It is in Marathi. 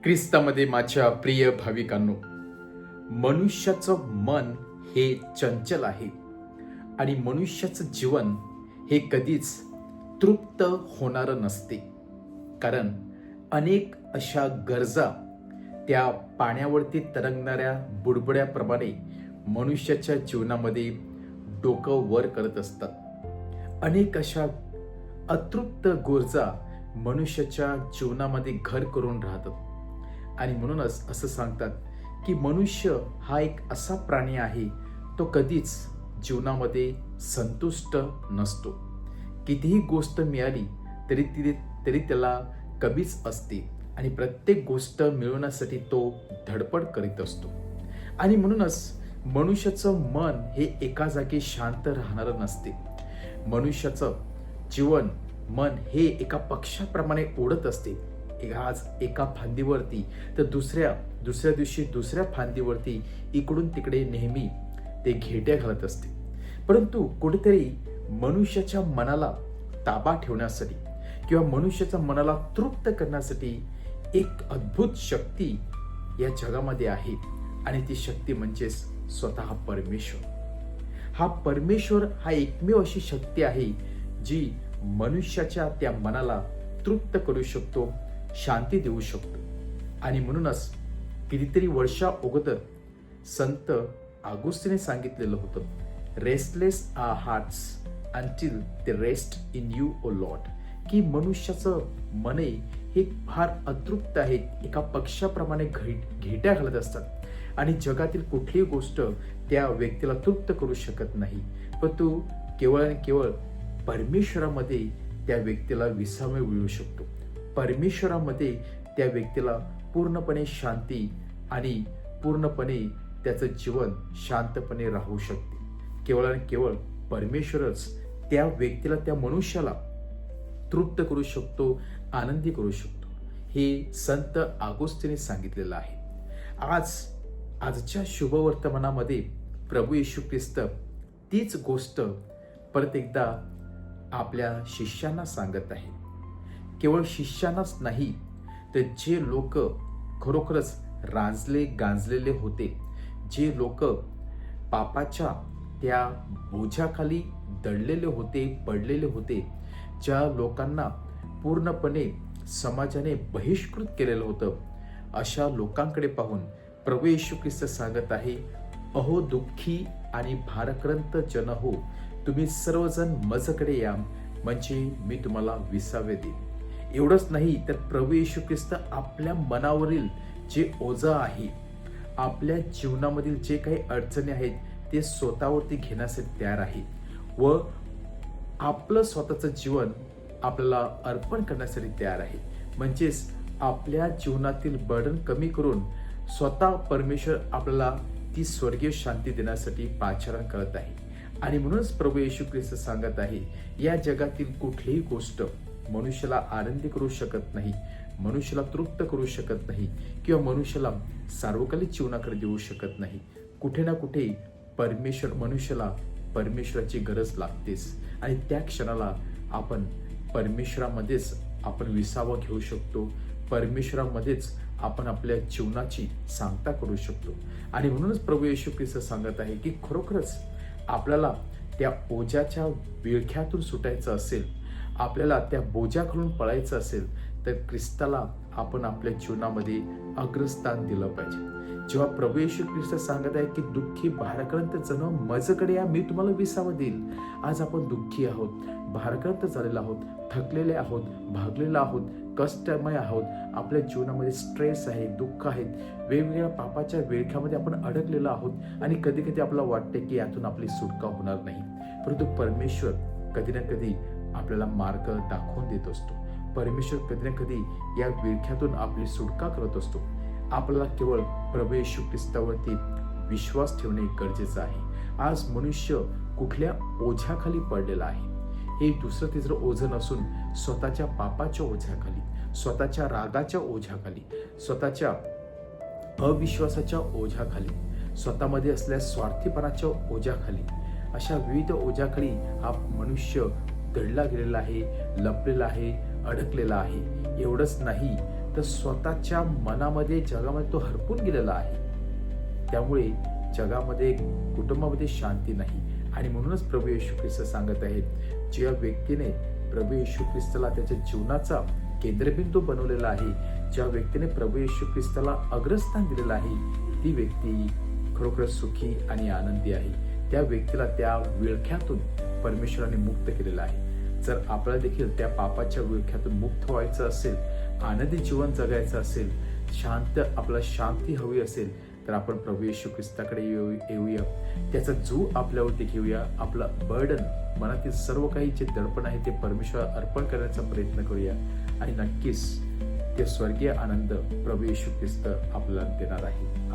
ख्रिस्तामध्ये माझ्या प्रिय भाविकांनो, मनुष्याचं मन हे चंचल आहे आणि मनुष्याचं जीवन हे कधीच तृप्त होणारं नसते. कारण अनेक अशा गरजा त्या पाण्यावरती तरंगणाऱ्या बुडबुड्याप्रमाणे मनुष्याच्या जीवनामध्ये डोकं वर करत असतात. अनेक अशा अतृप्त गरजा मनुष्याच्या जीवनामध्ये घर करून राहतात. आणि म्हणूनच असं सांगतात की मनुष्य हा एक असा प्राणी आहे, तो कधीच जीवनामध्ये संतुष्ट नसतो. कितीही गोष्ट मिळाली तरी त्याला कमीच असते आणि प्रत्येक गोष्ट मिळवण्यासाठी तो धडपड करीत असतो. आणि म्हणूनच मनुष्याचं मन हे एका जागी शांत राहणारं नसते. मनुष्याचं जीवन मन हे एका पक्षाप्रमाणे उडत असते. आज एका फांदीवरती तर दुसऱ्या दिवशी दुसऱ्या फांदीवरती इकडून तिकडे नेहमी ते घेट्या घालत असते. परंतु कुठेतरी मनुष्याच्या मनाला ताबा ठेवण्यासाठी किंवा मनुष्याच्या मनाला तृप्त करण्यासाठी एक अद्भुत शक्ती या जगामध्ये आहे आणि ती शक्ती म्हणजेच स्वतः परमेश्वर. हा परमेश्वर हा एकमेव अशी शक्ती आहे जी मनुष्याच्या त्या मनाला तृप्त करू शकतो, शांती देऊ शकतो. आणि म्हणूनच कितीतरी वर्षा अगोदर संत ऑगस्टीनने सांगितलेलं होतं, restless are hearts until they rest in you O Lord. की मनुष्याचं मन हे फार अतृप्त आहे, एका पक्षाप्रमाणे घेट्या घालत असतात आणि जगातील कुठलीही गोष्ट त्या व्यक्तीला तृप्त करू शकत नाही. पण तू केवळ आणि केवळ परमेश्वरामध्ये त्या व्यक्तीला विसावे मिळू शकतो. परमेश्वरामध्ये त्या व्यक्तीला पूर्णपणे शांती आणि पूर्णपणे त्याचं जीवन शांतपणे राहू शकते. केवळ आणि केवळ परमेश्वरच त्या व्यक्तीला, त्या मनुष्याला तृप्त करू शकतो, आनंदी करू शकतो. हे संत ऑगस्टीनने सांगितलेलं आहे. आजच्या शुभवर्तमानामध्ये प्रभू येशू ख्रिस्त तीच गोष्ट परत एकदा आपल्या शिष्यांना सांगत आहे. केवळ शिष्यांनाच नाही तर जे लोक खरोखरच गांजलेले होते, जे लोक पापाच्या त्या बोझ्याखाली दडलेले होते, पडलेले होते, ज्या लोकांना पूर्णपणे समाजाने बहिष्कृत केलेलं होतं, अशा लोकांकडे पाहून प्रभू येशू ख्रिस्त सांगत आहे, अहो दुःखी आणि भाराक्रांत जन हो, तुम्ही सर्वजण माझ्याकडे या, म्हणजे मी तुम्हाला विसावे देईन. एवढंच नाही तर प्रभू येशू ख्रिस्त आपल्या मनावरील जे ओझं आहे, आपल्या जीवनामधील जे काही अडचणी आहेत ते स्वतःवरती घेण्यासाठी तयार आहे व आपलं स्वतःचं जीवन आपल्याला अर्पण करण्यासाठी तयार आहे. म्हणजेच आपल्या जीवनातील बर्डन कमी करून स्वतः परमेश्वर आपल्याला ती स्वर्गीय शांती देण्यासाठी पाचारण करत आहे. आणि म्हणूनच प्रभू येशू ख्रिस्त सांगत आहे, या जगातील कुठलीही गोष्ट मनुष्याला आनंदी करू शकत नाही, मनुष्याला तृप्त करू शकत नाही किंवा मनुष्याला सार्वकालिक जीवनाकडे देऊ शकत नाही. कुठे ना कुठे मनुष्याला परमेश्वराची गरज लागतेच आणि त्या क्षणाला आपण परमेश्वरामध्येच आपण विसावा घेऊ शकतो. परमेश्वरामध्येच आपण आपल्या जीवनाची सांगता करू शकतो. आणि म्हणूनच प्रभू येशू ख्रिस्त सांगत आहे की खरोखरच आपल्याला त्या ओझ्याच्या विळख्यातून सुटायचं असेल, आपल्याला त्या बोझ्याकडून पळायचं असेल तर ख्रिस्ताला आपण आपल्या जीवनामध्ये अग्रस्थान दिलं पाहिजे. जेव्हा प्रभू येशू ख्रिस्त सांगत आहे की दुःखी भाराक्रांत जन माझ्याकडे या, मी तुम्हाला विसावं देईल. आज आपण दुःखी आहोत, भाराक्रांत झालेलो आहोत, थकलेले आहोत, भागलेलो आहोत, कष्टमय आहोत, आपल्या जीवनामध्ये स्ट्रेस आहे, दुःख आहेत, वेगवेगळ्या पापाच्या विळख्यामध्ये आपण अडकलेलो आहोत आणि कधी कधी आपल्याला वाटते की यातून आपली सुटका होणार नाही. परंतु परमेश्वर कधी ना कधी आपल्याला मार्ग दाखवून देत असतो. परमेश्वर कधी ना कधी या विळख्यातून आपली सुटका करत असतो. आपल्याला केवळ प्रभू येशू ख्रिस्तावरती विश्वास ठेवणे गरजेचं आहे. आज मनुष्य कुठल्या ओझ्याखाली पडलेला आहे, हे दुसरं तिसरं ओझं नसून स्वतःच्या पापाच्या ओझ्याखाली, स्वतःच्या रागाच्या ओझ्याखाली, स्वतःच्या अविश्वासाच्या ओझ्याखाली, स्वतःमध्ये असलेल्या स्वार्थीपणाच्या ओझ्याखाली, अशा विविध ओझ्याखाली हा मनुष्य दडला गेलेला आहे, लपलेला आहे, अडकलेला आहे. एवढंच नाही तर स्वतःच्या मनामध्ये जगामध्ये तो हरपून गेलेला आहे. त्यामुळे जगामध्ये कुटुंबामध्ये शांती नाही. आणि म्हणूनच प्रभू येशू ख्रिस्त सांगत आहेत, ज्या व्यक्तीने प्रभू येशू ख्रिस्ताला त्याच्या जीवनाचा केंद्रबिंदू बनवलेला आहे, ज्या व्यक्तीने प्रभू येशू ख्रिस्ताला अग्रस्थान दिलेलं आहे, ती व्यक्ती खरोखर सुखी आणि आनंदी आहे. त्या व्यक्तीला त्या विळख्यातून परमेश्वराने मुक्त केलेलं आहे. जर आपल्याला देखील त्या पापाच्या विळख्यातून मुक्त व्हायचं असेल, आनंदी जीवन जगायचं असेल, आपल्याला शांती हवी असेल, तर आपण प्रभू येशू ख्रिस्ताकडे येऊया. त्याचा जो आपल्यावरती घेऊया. आपलं बर्डन, मनातील सर्व काही जे दडपण आहे ते परमेश्वराला अर्पण करण्याचा प्रयत्न करूया. आणि नक्कीच ते स्वर्गीय आनंद प्रभू येशू ख्रिस्त आपल्याला देणार आहे.